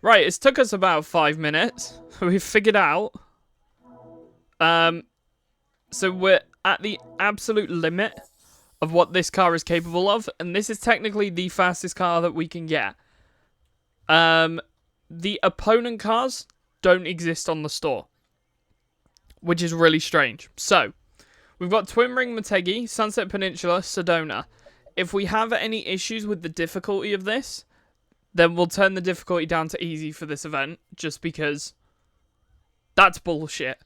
Right, it's took us about 5 minutes. We've figured out. So we're at the absolute limit of what this car is capable of, and this is technically the fastest car that we can get. The opponent cars don't exist on the store, which is really strange. So, we've got Twin Ring Motegi, Sunset Peninsula, Sedona. If we have any issues with the difficulty of this, then we'll turn the difficulty down to easy for this event, just because that's bullshit.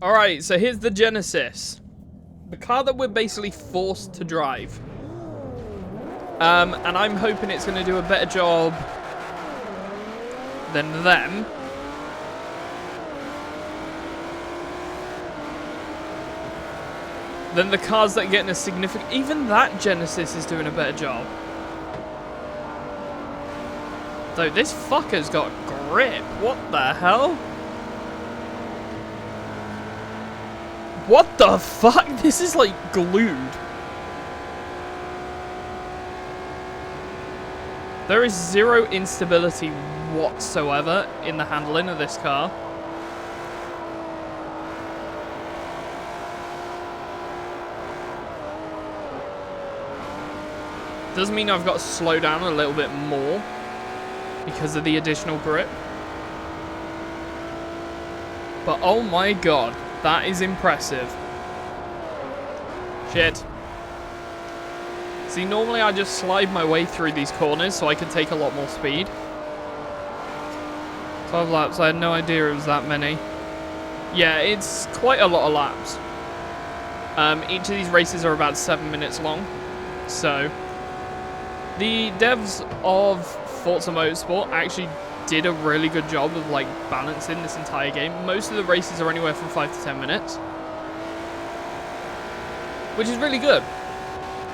Alright, so here's the Genesis. The car that we're basically forced to drive. And I'm hoping it's going to do a better job than them. Than the cars that are getting a significant... Even that Genesis is doing a better job. Though, this fucker's got grip. What the hell? What the fuck? This is like glued. There is zero instability whatsoever in the handling of this car. Does mean I've got to slow down a little bit more because of the additional grip. But oh my god, that is impressive. Shit. See, normally I just slide my way through these corners so I can take a lot more speed. 12 laps, I had no idea it was that many. Yeah, it's quite a lot of laps. Each of these races are about 7 minutes long. So, the devs of Forza Motorsport actually did a really good job of like balancing this entire game. Most of the races are anywhere from 5 to 10 minutes. Which is really good.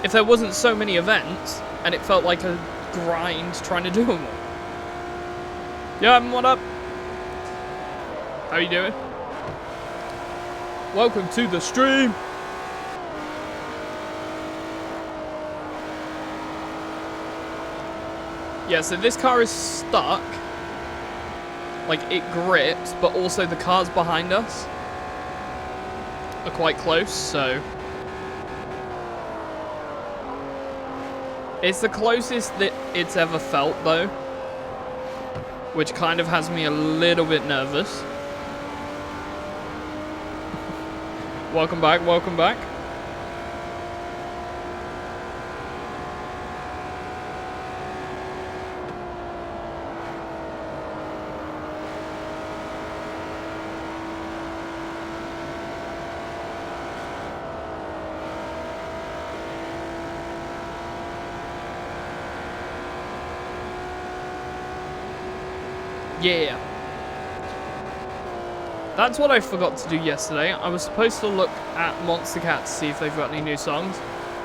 If there wasn't so many events, and it felt like a grind trying to do them all. Yeah, what up? How you doing? Welcome to the stream! Yeah, so this car is stuck. Like, it grips, but also the cars behind us are quite close, so... It's the closest that it's ever felt, though. Which kind of has me a little bit nervous. Welcome back, welcome back. Yeah. That's what I forgot to do yesterday. I was supposed to look at Monster Cat to see if they've got any new songs,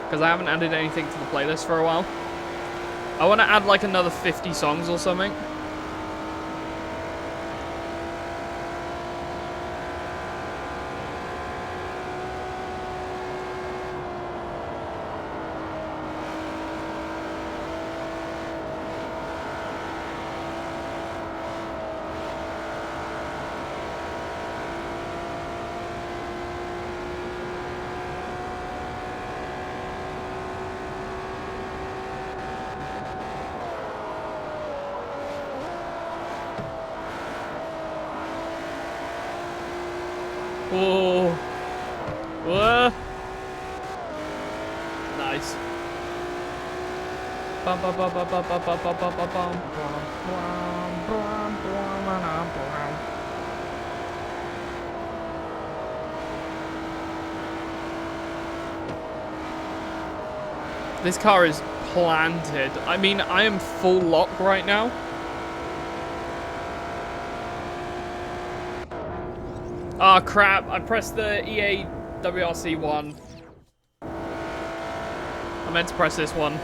because I haven't added anything to the playlist for a while. I want to add like another 50 songs or something. Oh. Whoa. Nice. This car is planted. I mean, I am full lock right now. Ah, oh, crap. I pressed the EA WRC one. I meant to press this one.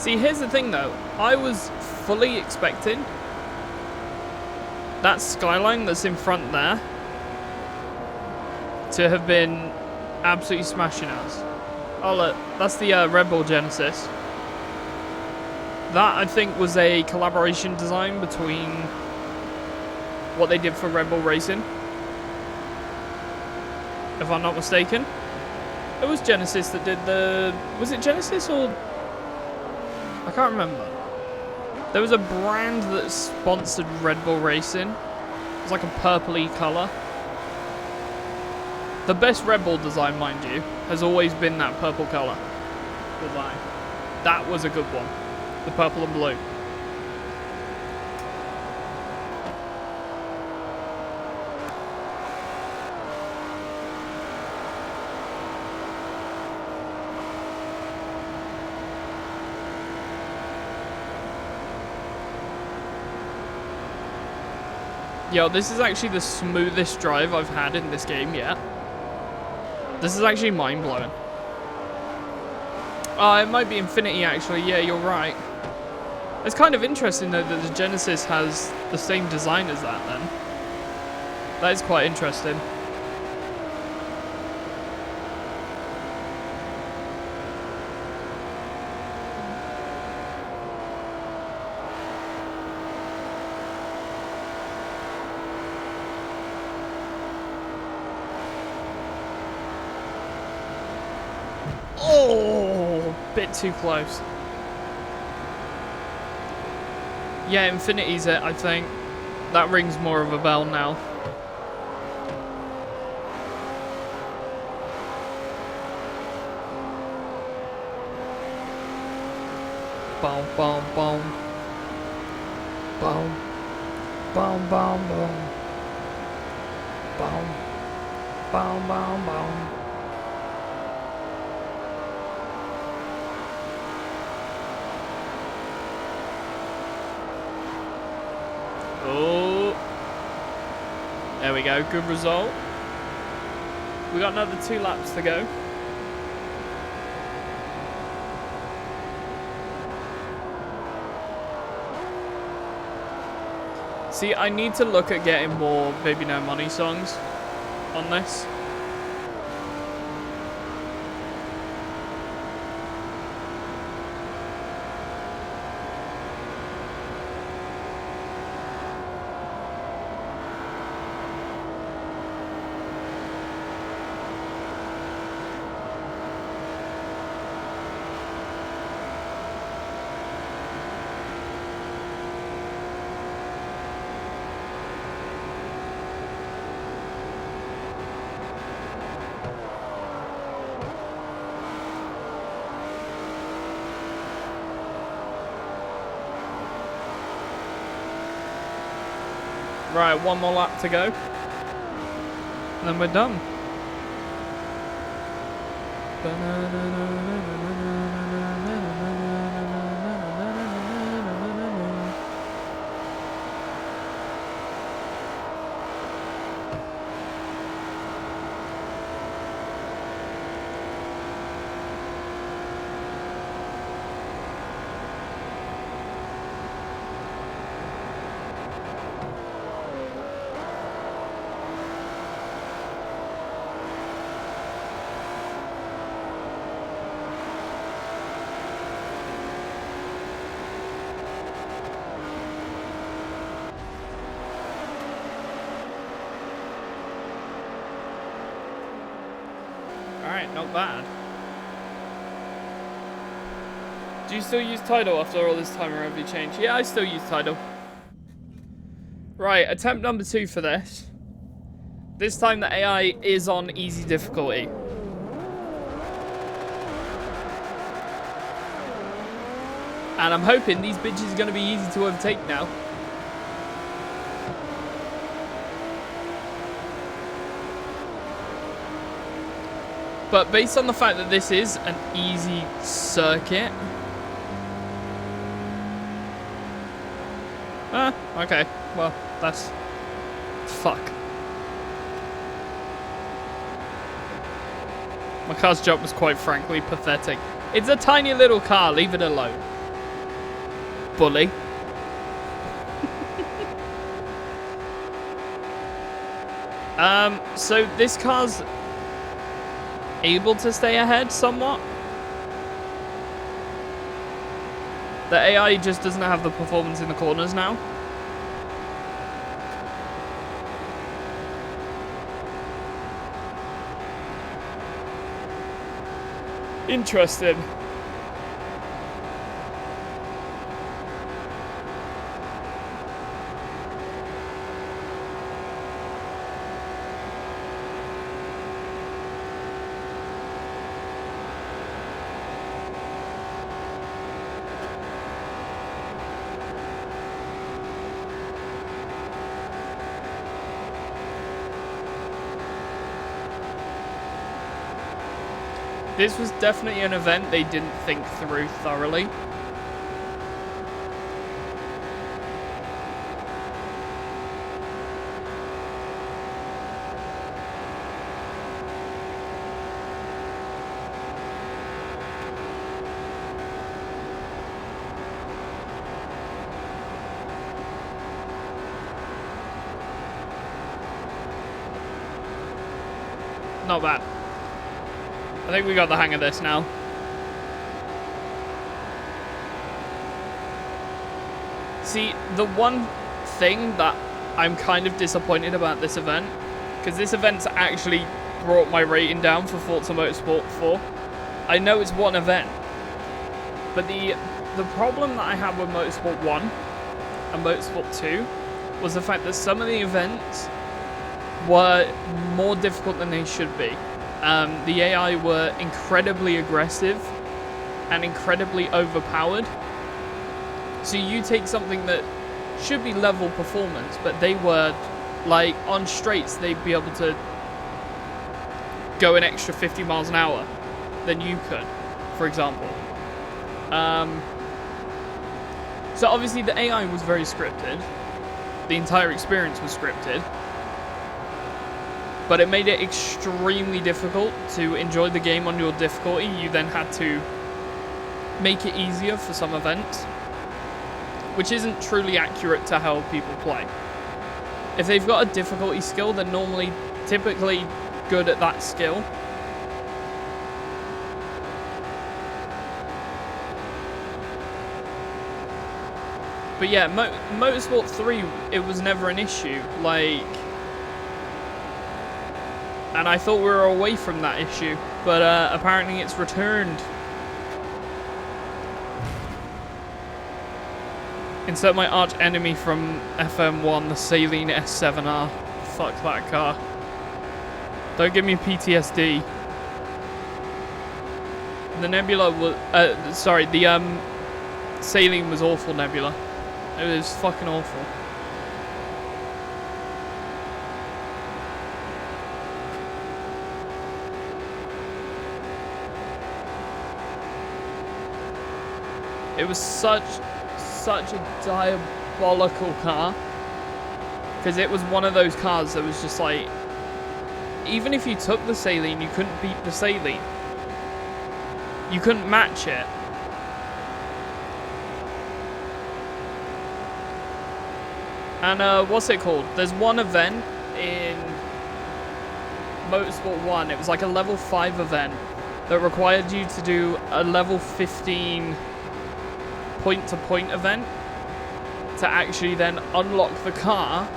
See, here's the thing though. I was fully expecting that skyline that's in front there to have been absolutely smashing us. Oh look, that's the Red Bull Genesis. That, I think, was a collaboration design between what they did for Red Bull Racing, if I'm not mistaken. It was Genesis that did the... Was it Genesis or... I can't remember. There was a brand that sponsored Red Bull Racing. It was like a purpley colour. The best Red Bull design, mind you, has always been that purple colour design. That was a good one. The purple and blue. Yo, this is actually the smoothest drive I've had in this game yet. This is actually mind-blowing. Oh, it might be Infinity, actually. Yeah, you're right. It's kind of interesting, though, that the Genesis has the same design as that, then. That is quite interesting. Oh, bit too close. Yeah, Infinity's it, I think. That rings more of a bell now. Boom, boom, boom. Boom. Boom, boom, boom. Boom. Boom, boom, boom. Oh, there we go, good result. We got another 2 laps to go. See, I need to look at getting more Baby No Money songs on this. Right, 1 more lap to go. And then we're done. Alright, not bad. Do you still use Tidal after all this time, or have you changed? Yeah, I still use Tidal. Right, attempt number 2 for this. This time the AI is on easy difficulty. And I'm hoping these bitches are going to be easy to overtake now. But based on the fact that this is an easy circuit... okay. Well, that's... fuck. My car's jump was quite frankly pathetic. It's a tiny little car, leave it alone. bully. So this car's able to stay ahead somewhat. The AI just doesn't have the performance in the corners now. Interesting. This was definitely an event they didn't think through thoroughly. Not bad. I think we got the hang of this now. See, the one thing that I'm kind of disappointed about this event, because this event's actually brought my rating down for Forza Motorsport 4. I know it's one event, but the problem that I had with Motorsport 1 and Motorsport 2 was the fact that some of the events were more difficult than they should be. The AI were incredibly aggressive and incredibly overpowered. So you take something that should be level performance, but they were, like, on straights, they'd be able to go an extra 50 miles an hour than you could, for example. So obviously the AI was very scripted. The entire experience was scripted. But it made it extremely difficult to enjoy the game on your difficulty. You then had to make it easier for some events, which isn't truly accurate to how people play. If they've got a difficulty skill, they're normally typically good at that skill. But yeah, Motorsport 3, it was never an issue. Like... And I thought we were away from that issue, but apparently it's returned. Insert my arch enemy from FM1, the Saline S7R. Fuck that car. Don't give me PTSD. The Nebula was... sorry, the Saline was awful, Nebula. It was fucking awful. It was such a diabolical car, because it was one of those cars that was just like, even if you took the Saline, you couldn't beat the Saline. You couldn't match it. And what's it called? There's one event in Motorsport 1, it was like a level 5 event that required you to do a level 15 point-to-point event to actually then unlock the car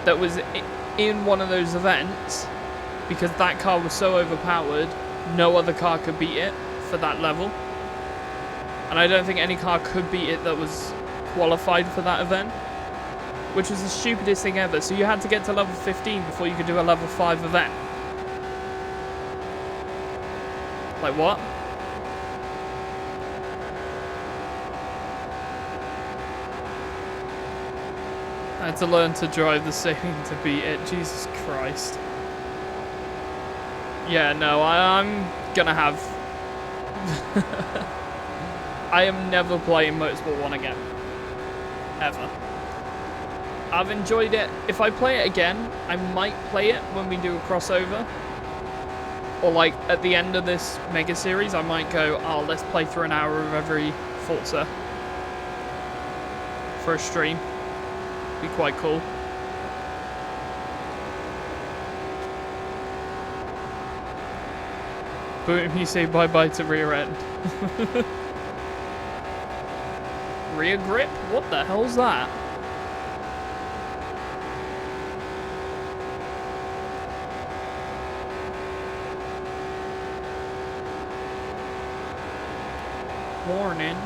that was in one of those events, because that car was so overpowered, no other car could beat it for that level. And I don't think any car could beat it that was qualified for that event, which was the stupidest thing ever. So you had to get to level 15 before you could do a level 5 event. Like, what? I had to learn to drive the Saline to beat it. Jesus Christ. Yeah, no, I'm gonna have... I am never playing Motorsport 1 again. Ever. I've enjoyed it. If I play it again, I might play it when we do a crossover. Or like, at the end of this mega series, I might go, oh, let's play for an hour of every Forza. for a stream. Be quite cool. Boom, you say bye-bye to rear end. Rear grip? What the hell's that? Warning.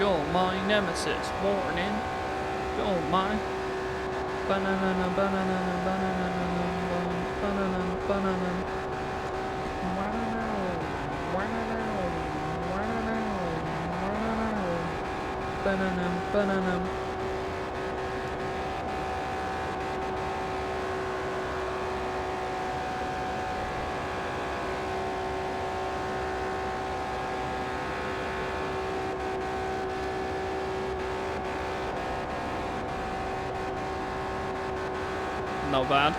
You're my nemesis. Warning. You're my... Banana, banana, banana, banana, banana. Banana, banana. Not bad.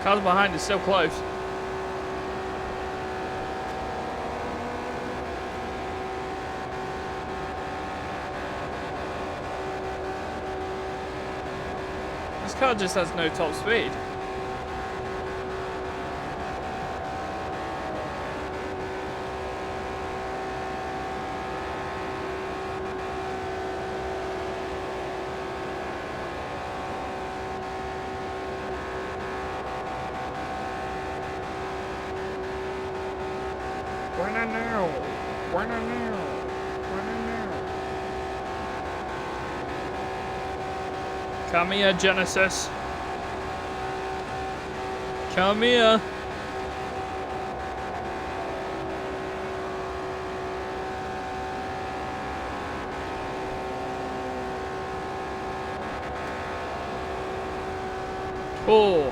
Cars behind is still close. This car just has no top speed. Come here, Genesis. Come here. Cool.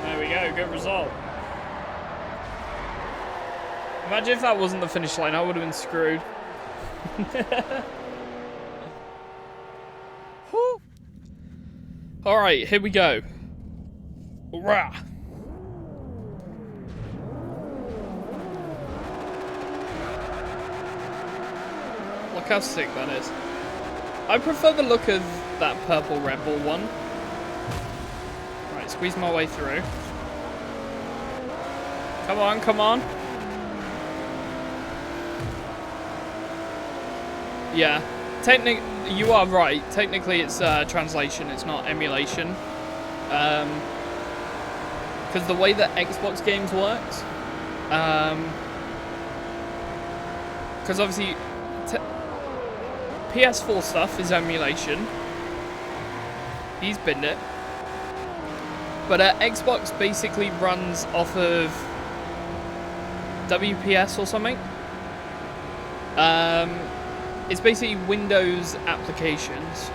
There we go, good result. Imagine if that wasn't the finish line, I would have been screwed. Alright, here we go. Rah. Look how sick that is. I prefer the look of that purple Red Bull one. Right, squeeze my way through. Come on, come on. Yeah, you are right. Technically, it's translation. It's not emulation. Because the way that Xbox games works, because obviously PS4 stuff is emulation. He's binned it. But Xbox basically runs off of WPS or something. It's basically Windows applications.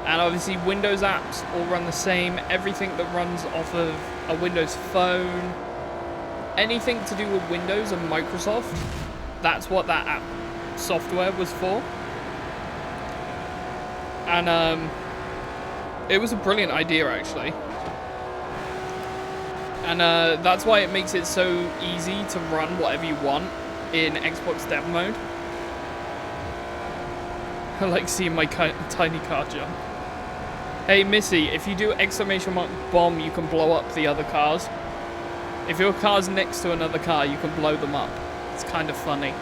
And obviously Windows apps all run the same. Everything that runs off of a Windows phone, anything to do with Windows and Microsoft, that's what that app software was for. And it was a brilliant idea, actually. And that's why it makes it so easy to run whatever you want in Xbox dev mode. I like seeing my tiny car jump. Hey Missy, if you do exclamation mark bomb, you can blow up the other cars. If your car's next to another car, you can blow them up. It's kind of funny.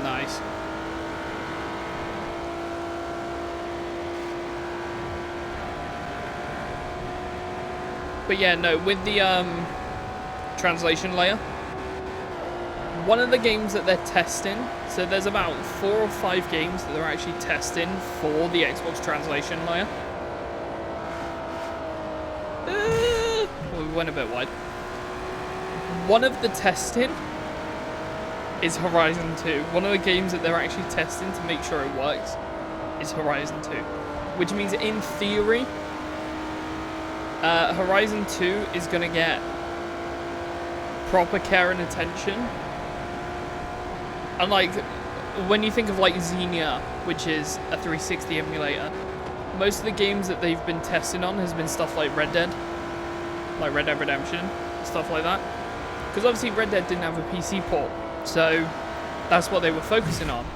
Nice. But yeah, no, with the translation layer, one of the games that they're testing, so there's about 4 or 5 games that they're actually testing for the Xbox translation layer. We went a bit wide. one of the testing is Horizon 2. One of the games that they're actually testing to make sure it works is Horizon 2. Which means, in theory, Horizon 2 is going to get proper care and attention. And, like, when you think of, like, Xenia, which is a 360 emulator, most of the games that they've been testing on has been stuff like Red Dead Redemption, stuff like that. Because obviously Red Dead didn't have a PC port, so that's what they were focusing on.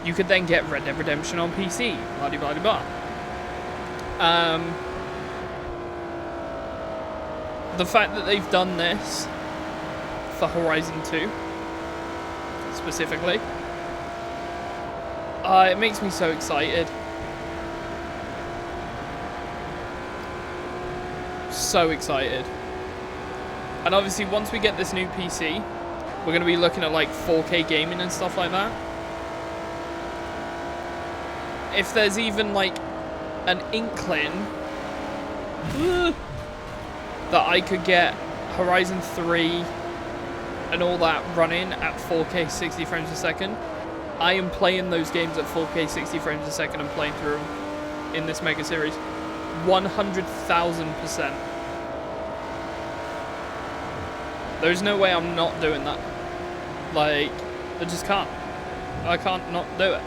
You could then get Red Dead Redemption on PC, blah blah blah blah. The fact that they've done this for Horizon 2, specifically, it makes me so excited. So excited. And obviously once we get this new PC, we're going to be looking at like 4K gaming and stuff like that. If there's even like an inkling that I could get Horizon 3 and all that running at 4K 60 frames a second, I am playing those games at 4K 60 frames a second and playing through them in this mega series. 100,000%. There's no way I'm not doing that. Like, I just can't. I can't not do it.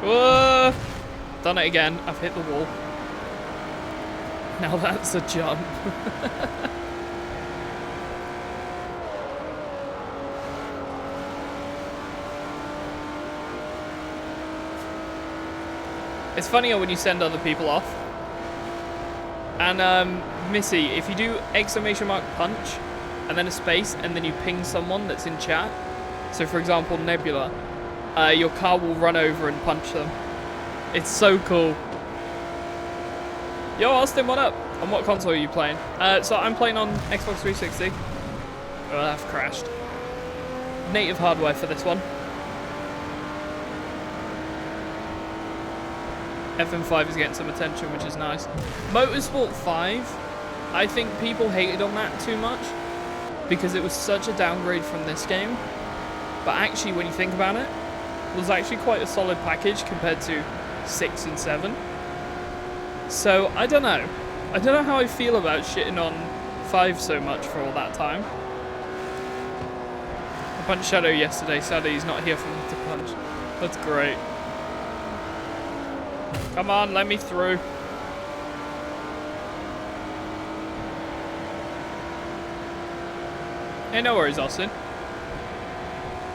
Whoa! Done it again. I've hit the wall. Now that's a jump. It's funnier when you send other people off. And Missy, if you do !punch and then a space and then you ping someone that's in chat, so for example Nebula, your car will run over and punch them. It's so cool. Yo Austin, what up? On what console are you playing? So I'm playing on Xbox 360. Oh, I've crashed. Native hardware for this one. FM5 is getting some attention, which is nice. Motorsport 5, I think people hated on that too much because it was such a downgrade from this game. But actually, when you think about it, it was actually quite a solid package compared to 6 and 7. So, I don't know. I don't know how I feel about shitting on 5 so much for all that time. I punched Shadow yesterday. Sadly, he's not here for me to punch. That's great. Come on, let me through. Hey, no worries, Austin.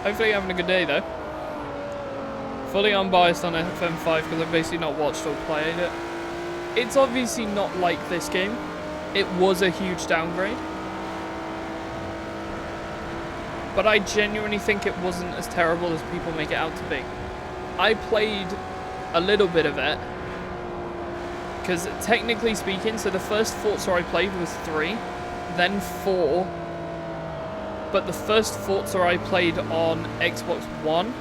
Hopefully you're having a good day, though. Fully unbiased on FM5 because I've basically not watched or played it. It's obviously not like this game. It was a huge downgrade. But I genuinely think it wasn't as terrible as people make it out to be. I played a little bit of it. Because technically speaking, so the first Forza I played was 3, then 4. But the first Forza I played on Xbox One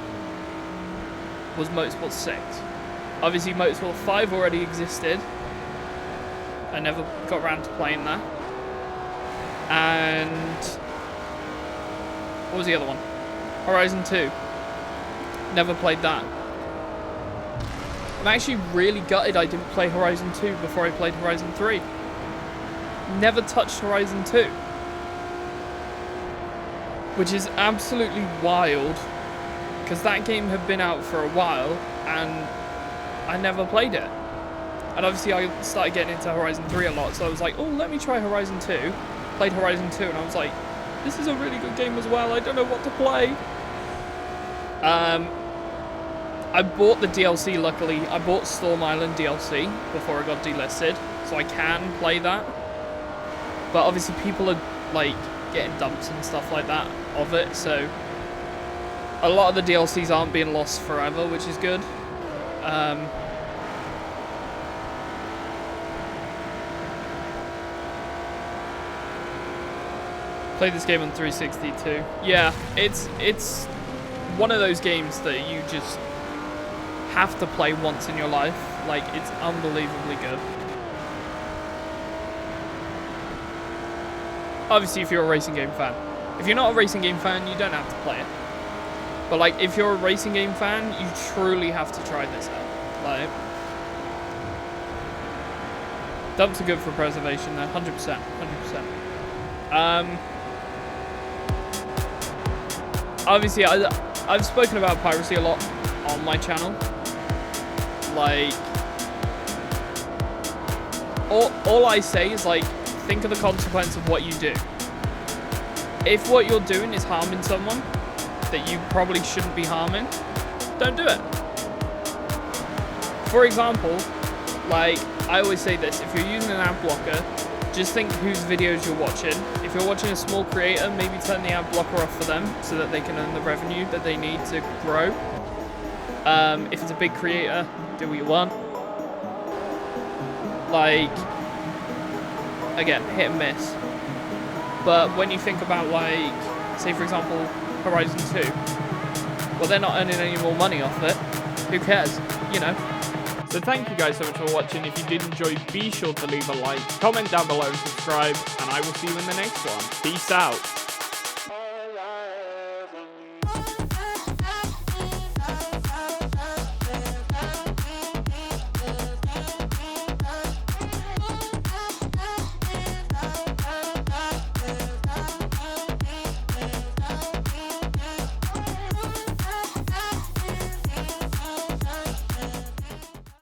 was Motorsport 6. Obviously Motorsport 5 already existed. I never got around to playing that. And what was the other one? Horizon 2. Never played that. I'm actually really gutted I didn't play Horizon 2 before I played Horizon 3. Never touched Horizon 2. Which is absolutely wild, because that game had been out for a while, and I never played it. And obviously I started getting into Horizon 3 a lot, so I was like, oh, let me try Horizon 2. Played Horizon 2, and I was like, this is a really good game as well, I don't know what to play. I bought the DLC, luckily. I bought Storm Island DLC before it got delisted, so I can play that. But obviously people are, like, getting dumps and stuff like that of it, so a lot of the DLCs aren't being lost forever, which is good. Played this game on 360 too. Yeah, it's one of those games that you just have to play once in your life. Like, it's unbelievably good. Obviously, if you're a racing game fan. If you're not a racing game fan, you don't have to play it. But, like, if you're a racing game fan, you truly have to try this out. Like, dumps are good for preservation, though. 100%. 100%. Obviously, I've spoken about piracy a lot on my channel. Like, all I say is, like, think of the consequence of what you do. If what you're doing is harming someone that you probably shouldn't be harming, don't do it. For example, like, I always say this, if you're using an ad blocker, just think whose videos you're watching. If you're watching a small creator, maybe turn the ad blocker off for them so that they can earn the revenue that they need to grow. If it's a big creator, do what you want. Like, again, hit and miss. But when you think about, like, say for example, Horizon 2, well, they're not earning any more money off it. Who cares? You know. So thank you guys so much for watching. If you did enjoy, be sure to leave a like, comment down below and subscribe, and I will see you in the next one. Peace out.